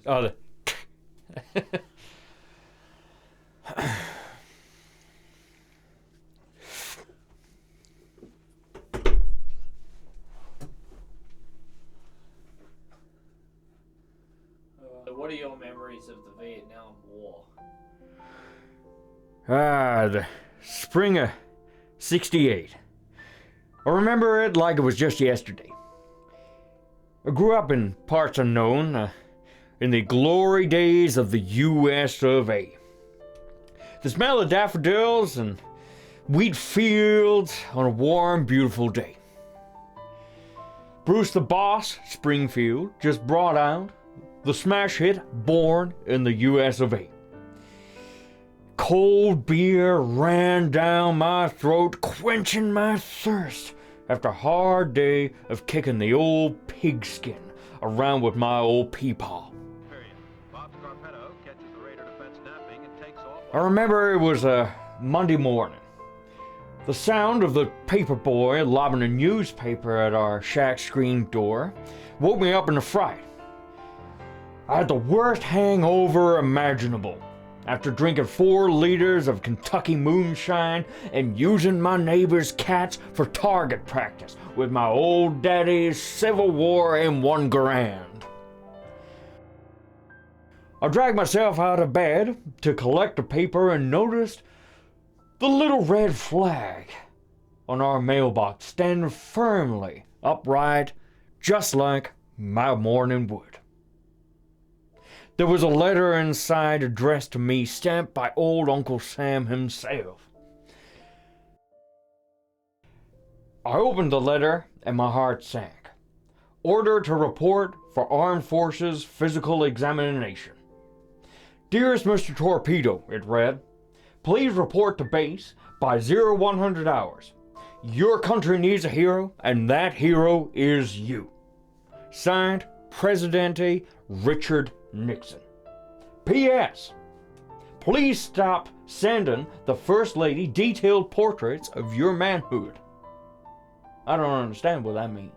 Oh, What are your memories of the Vietnam War? the spring of 68. I remember it like it was just yesterday. I grew up in parts unknown, in the glory days of the US of A. The smell of daffodils and wheat fields on a warm, beautiful day. Bruce the Boss Springfield just brought out the smash hit Born in the US of A. Cold beer ran down my throat, quenching my thirst after a hard day of kicking the old pigskin around with my old peepaw. I remember it was a Monday morning. The sound of the paper boy lobbing a newspaper at our shack screen door woke me up in a fright. I had the worst hangover imaginable after drinking 4 liters of Kentucky moonshine and using my neighbor's cats for target practice with my old daddy's Civil War M1 Garand. I dragged myself out of bed to collect the paper and noticed the little red flag on our mailbox standing firmly upright, just like my morning wood. There was a letter inside addressed to me, stamped by old Uncle Sam himself. I opened the letter and my heart sank. Order to report for Armed Forces Physical Examination. Dearest Mr. Torpedo, it read, please report to base by 0100 hours. Your country needs a hero, and that hero is you. Signed, Presidente Richard Nixon. P.S. Please stop sending the First Lady detailed portraits of your manhood. I don't understand what that means.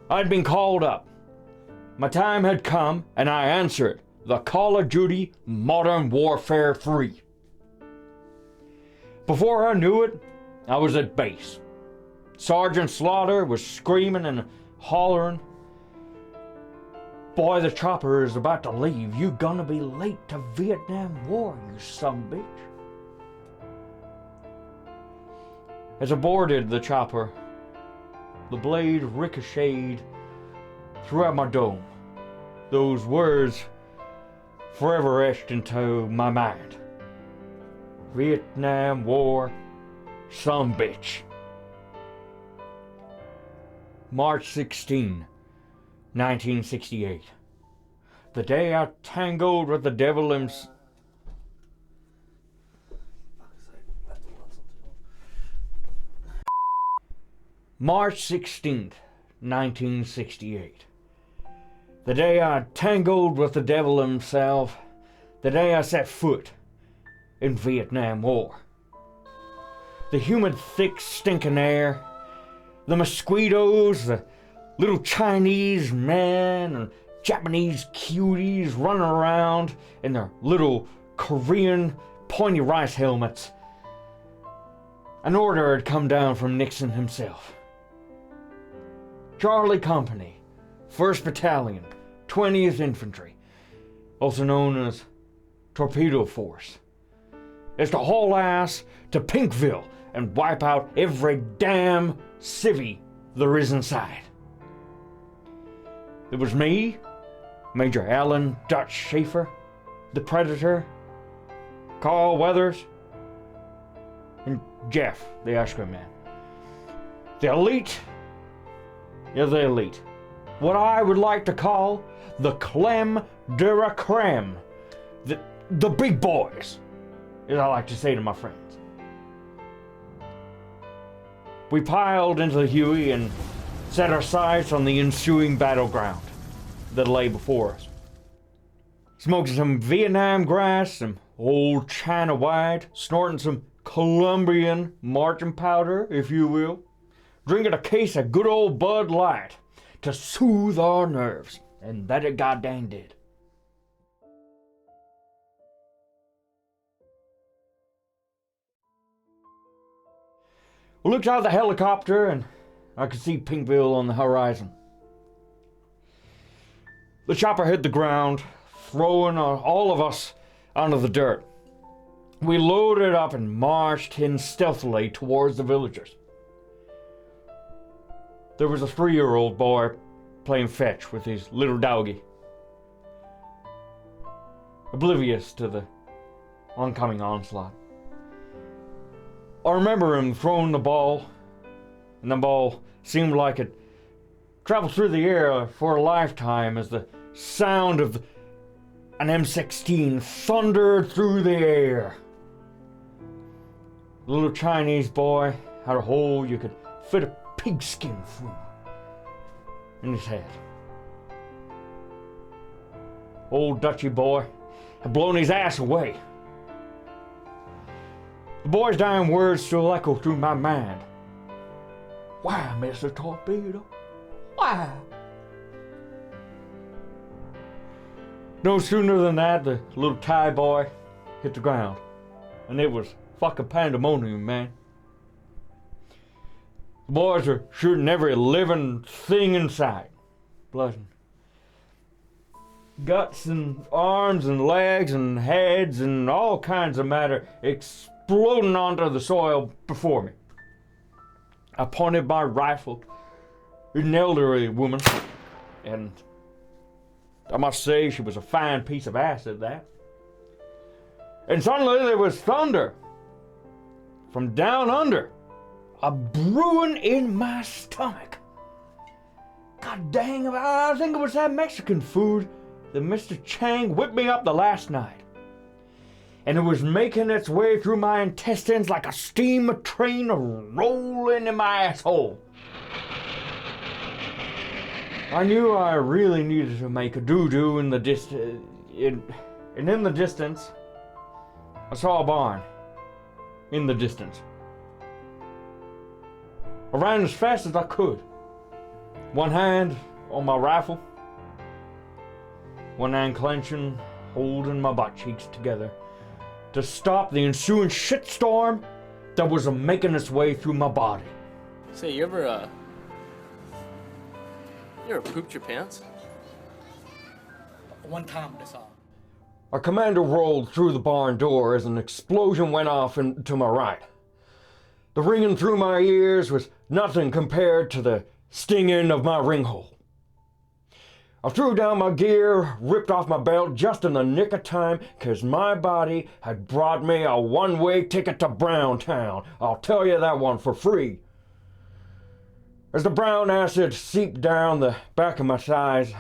I'd been called up. My time had come, and I answered the Call of Duty Modern Warfare 3. Before I knew it, I was at base. Sergeant Slaughter was screaming and hollering, boy, the chopper is about to leave. You gonna be late to Vietnam War, you sumbitch. As I boarded the chopper, the blade ricocheted throughout my dome. Those words forever etched into my mind. Vietnam War, sumbitch. March 16, 1968. The day I tangled with the devil himself. March 16th, 1968. The day I tangled with the devil himself. The day I set foot in Vietnam War. The humid, thick, stinking air. The mosquitoes, the little Chinese men and Japanese cuties running around in their little Korean pointy rice helmets. An order had come down from Nixon himself. Charlie Company, 1st Battalion, 20th Infantry, also known as Torpedo Force, is to haul ass to Pinkville and wipe out every damn civvy there is inside. It was me, Major Alan Dutch Schaefer, the Predator, Carl Weathers, and Jeff, the Ice Cream Man. The elite, the elite. What I would like to call the creme de la creme. The big boys, as I like to say to my friends. We piled into the Huey and set our sights on the ensuing battleground that lay before us. Smoking some Vietnam grass, some old China white, snorting some Colombian marching powder, if you will, drinking a case of good old Bud Light to soothe our nerves. And that it goddamn did. I looked out of the helicopter and I could see Pinkville on the horizon. The chopper hit the ground, throwing all of us onto the dirt. We loaded up and marched in stealthily towards the villagers. There was a 3-year-old boy playing fetch with his little doggy, oblivious to the oncoming onslaught. I remember him throwing the ball, and the ball seemed like it traveled through the air for a lifetime as the sound of an M16 thundered through the air. The little Chinese boy had a hole you could fit a pigskin through in his head. Old Dutchy boy had blown his ass away. The boy's dying words still echo through my mind. Why, Mr. Torpedo? Why? No sooner than that, the little Thai boy hit the ground. And it was fucking pandemonium, man. The boys were shooting every living thing in sight. Blood and guts and arms and legs and heads and all kinds of matter exploding onto the soil before me. I pointed my rifle at an elderly woman, and I must say she was a fine piece of ass at that. And suddenly there was thunder from down under, a brewing in my stomach. God dang, I think it was that Mexican food that Mr. Chang whipped me up the last night. And it was making its way through my intestines like a steam train rolling in my asshole. I knew I really needed to make a doo-doo in the distance, and in the distance, I saw a barn. In the distance. I ran as fast as I could. One hand on my rifle, one hand clenching, holding my butt cheeks together to stop the ensuing shitstorm that was making its way through my body. Say, you ever pooped your pants? One time, that's all. Our commander rolled through the barn door as an explosion went off to my right. The ringing through my ears was nothing compared to the stinging of my ringhole. I threw down my gear, ripped off my belt just in the nick of time, 'cause my body had brought me a one-way ticket to Browntown. I'll tell you that one for free. As the brown acid seeped down the back of my thighs,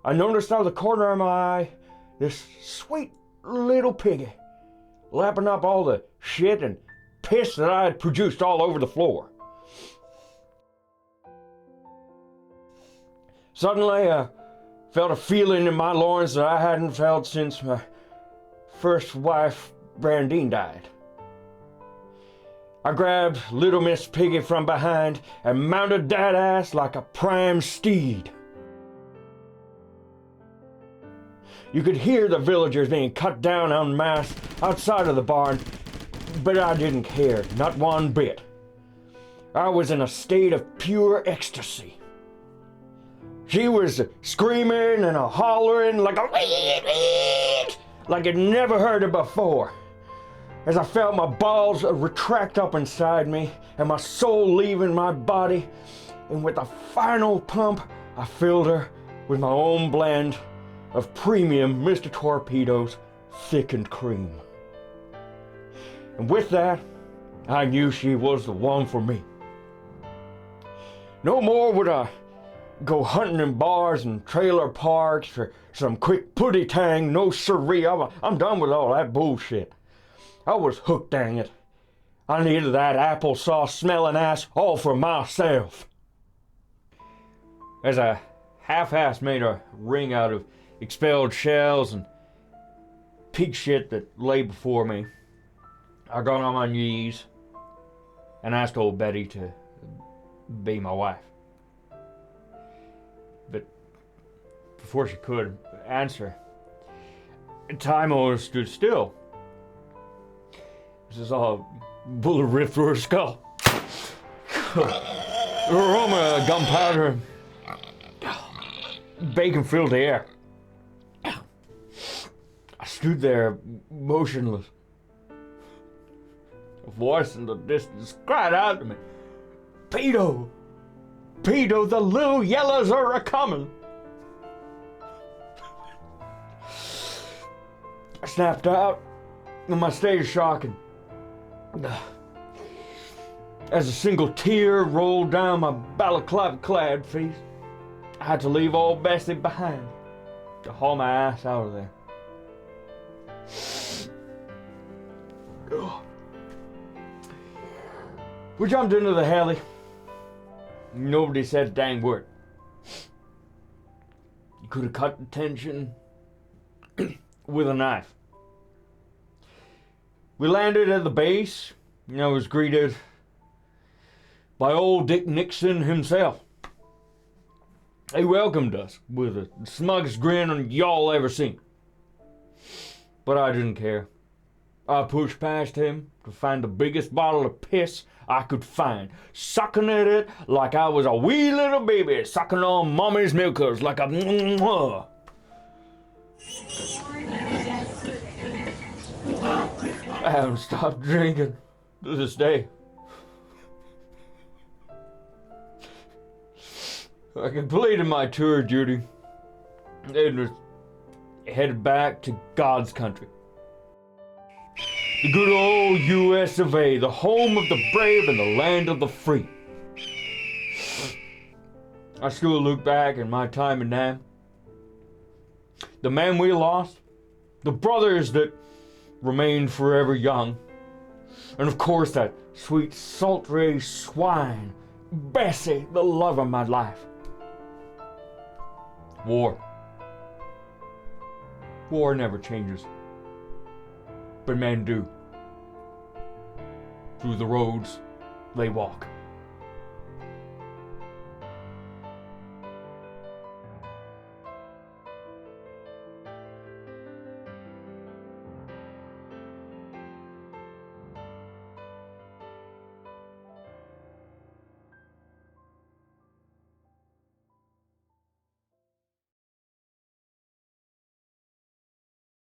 I noticed out of the corner of my eye this sweet little piggy lapping up all the shit and piss that I had produced all over the floor. Suddenly, I felt a feeling in my loins that I hadn't felt since my first wife, Brandine, died. I grabbed little Miss Piggy from behind and mounted that ass like a prime steed. You could hear the villagers being cut down en masse outside of the barn, but I didn't care, not one bit. I was in a state of pure ecstasy. She was screaming and hollering like I'd never heard it before. As I felt my balls retract up inside me and my soul leaving my body, and with a final pump, I filled her with my own blend of premium Mr. Torpedo's thickened cream. And with that, I knew she was the one for me. No more would I go hunting in bars and trailer parks for some quick putty tang. No siree, I'm done with all that bullshit. I was hooked, dang it. I needed that applesauce smelling ass all for myself. As I half-assed made a ring out of expelled shells and pig shit that lay before me, I got on my knees and asked old Betty to be my wife. But before she could answer, time almost stood still. This is all bullet ripped through her skull. The aroma of gunpowder, bacon filled the air. I stood there motionless. A voice in the distance cried out to me, "Pedo! Pedo, the little yellows are a-coming!" I snapped out, and my state of shocking. As a single tear rolled down my balaclava-clad face, I had to leave old Bessie behind to haul my ass out of there. We jumped into the heli. Nobody said a dang word. You could have cut the tension with a knife. We landed at the base, and I was greeted by old Dick Nixon himself. He welcomed us with the smuggest grin y'all ever seen. But I didn't care. I pushed past him to find the biggest bottle of piss I could find, sucking at it like I was a wee little baby, sucking on mommy's milkers like a mwah. I haven't stopped drinking to this day. I completed my tour duty and was headed back to God's country. The good old US of A, the home of the brave and the land of the free. I still look back at my time in Nam. The man we lost, the brothers that remained forever young, and of course that sweet sultry swine, Bessie, the love of my life. War. War never changes. But men do. Through the roads they walk.